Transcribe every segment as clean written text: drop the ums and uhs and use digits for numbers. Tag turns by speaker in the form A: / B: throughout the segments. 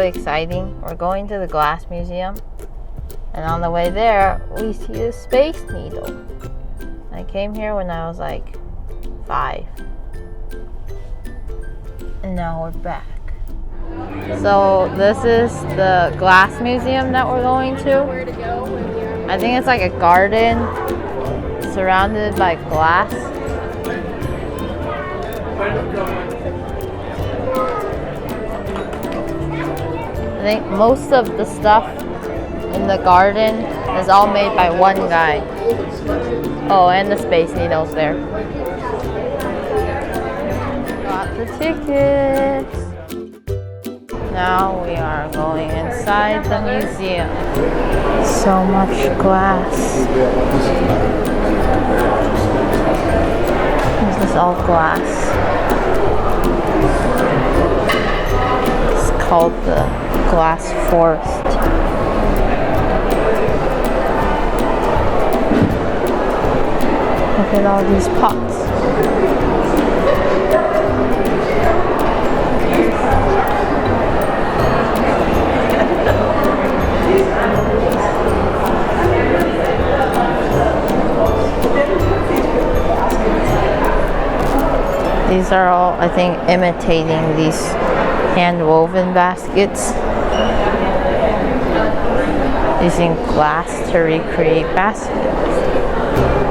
A: exciting. We're going to the glass museum, and on the way there, we see the Space Needle. I came here when I was like 5, and now we're back. So this is the glass museum that we're going to. I think it's like a garden surrounded by glass. I think most of the stuff in the garden is all made by one guy. Oh, and the Space Needle's there. Got the tickets. Now we are going inside the museum. So much glass. This is all glass. It's called the glass forest. Look at all these pots. These are all, I think, imitating these hand-woven baskets. Using glass to recreate baskets.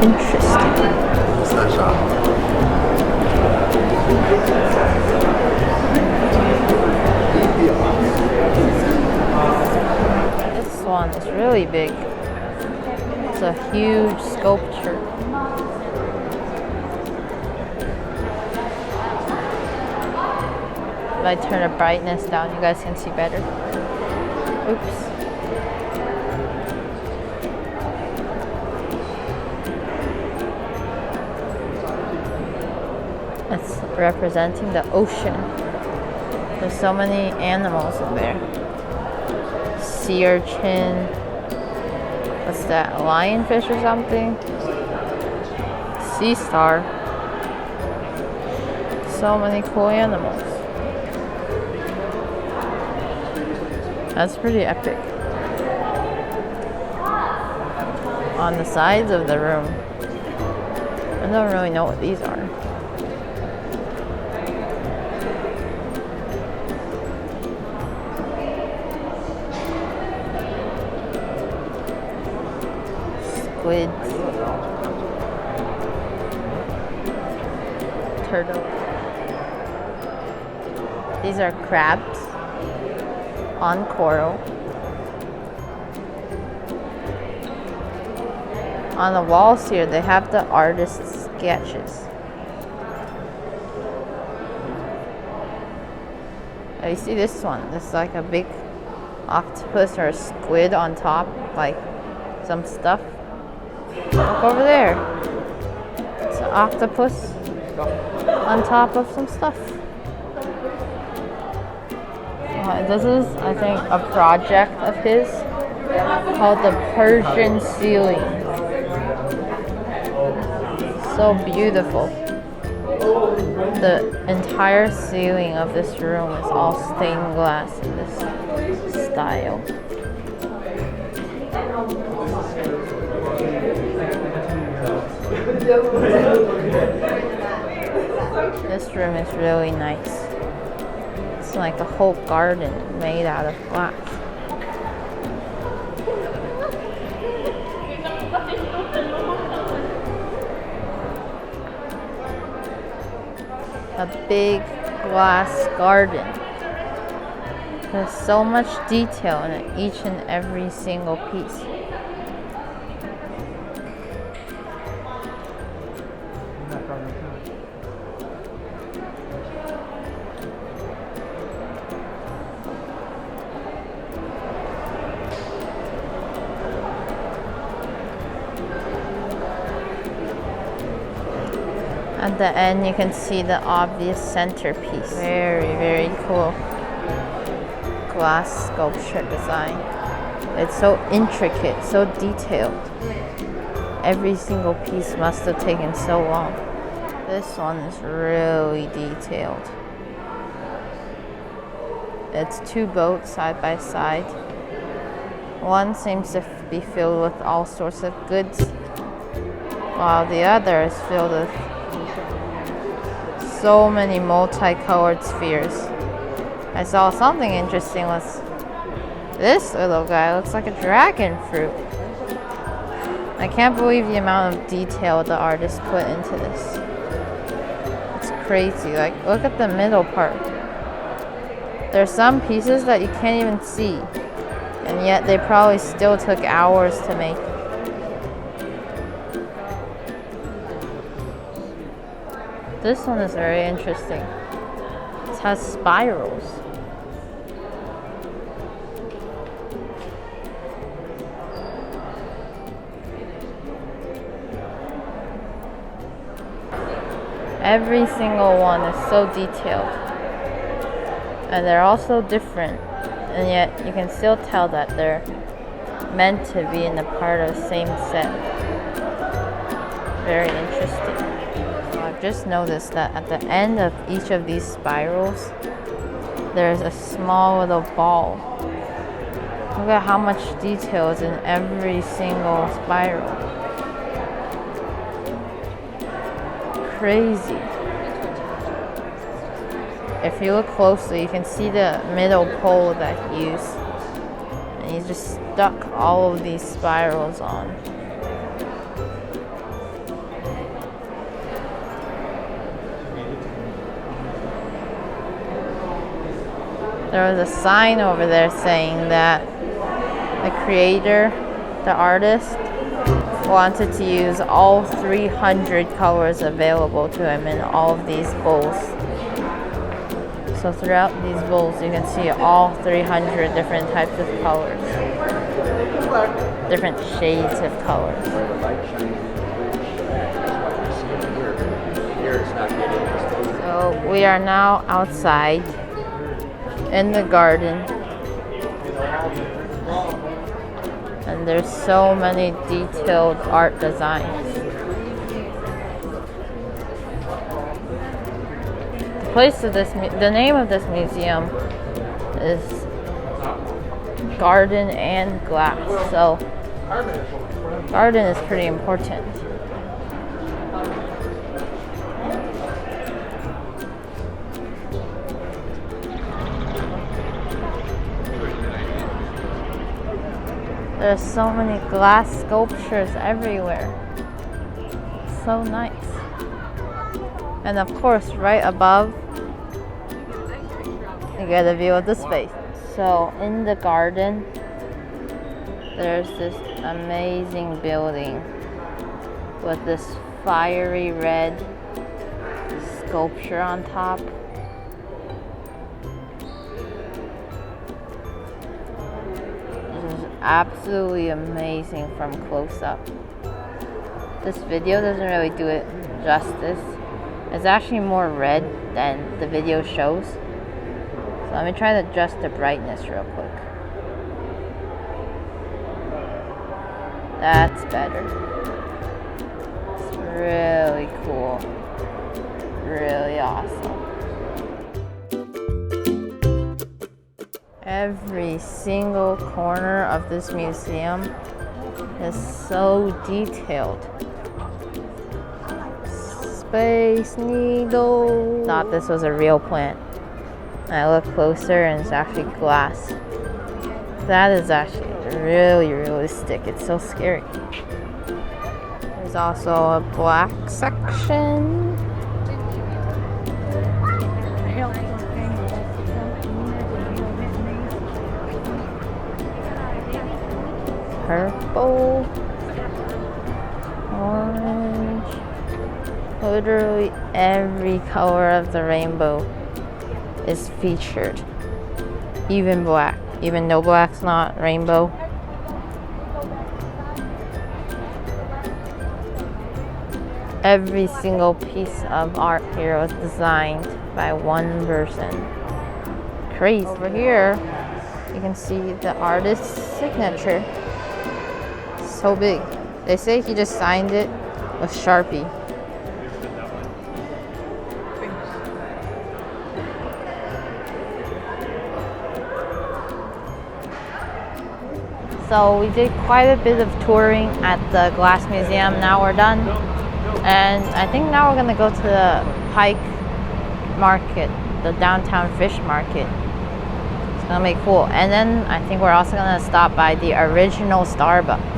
A: Interesting. This one is really big. It's a huge sculpture. If I turn the brightness down, you guys can see better. Oops. It's representing the ocean. There's so many animals in there. Sea urchin. What's that? A lionfish or something? Sea star. So many cool animals. That's pretty epic. On the sides of the room, I don't really know what these are. Squids. Turtle. These are crabs on coral. On the walls here, they have the artist's sketches. Oh, you see this one? This is like a big octopus or a squid on top, like some stuff. Look over there. It's an octopus on top of some stuff. This is, I think, a project of his called the Persian ceiling. So beautiful. The entire ceiling of this room is all stained glass in this style. This room is really nice. It's like a whole garden made out of glass. A big glass garden. There's so much detail in it, each and every single piece. At the end, you can see the obvious centerpiece. Very, very cool glass sculpture design. It's so intricate, so detailed. Every single piece must have taken so long. This one is really detailed. It's two boats side by side. One seems to be filled with all sorts of goods, while the other is filled with so many multicolored spheres. I saw something interesting was this little guy looks like a dragon fruit. I can't believe the amount of detail the artist put into this. It's crazy. Like, look at the middle part. There's some pieces that you can't even see, and yet they probably still took hours to make. This one is very interesting. It has spirals. Every single one is so detailed, and they're all so different, and yet you can still tell that they're meant to be in a part of the same set. Very interesting. So I've just noticed that at the end of each of these spirals, there's a small little ball. Look at how much detail is in every single spiral. Crazy. If you look closely, you can see the middle pole that he used, and he just stuck all of these spirals on. There was a sign over there saying that the creator, the artist, wanted to use all 300 colors available to him in all of these bowls. So throughout these bowls, you can see all 300 different types of colors, different shades of colors. So we are now outside in the garden, and there's so many detailed art designs. The name of this museum is Garden and Glass. So garden is pretty important. There's so many glass sculptures everywhere. So nice. And of course, right above, you get a view of the space. So in the garden, there's this amazing building with this fiery red sculpture on top. This is absolutely amazing from close up. This video doesn't really do it justice. It's actually more red than the video shows. So let me try to adjust the brightness real quick. That's better. It's really cool. Really awesome. Every single corner of this museum is so detailed. Space Needle. Thought this was a real plant. I look closer and it's actually glass. That is actually really realistic. It's so scary. There's also a black section. Purple. Orange. Literally every color of the rainbow is featured. Even black. Even though black's not rainbow. Every single piece of art here was designed by one person. Crazy. Over here, you can see the artist's signature. So big. They say he just signed it with Sharpie. So we did quite a bit of touring at the Glass Museum. Now we're done. And I think now we're gonna go to the Pike Market, the downtown fish market. It's gonna be cool. And then I think we're also gonna stop by the original Starbucks.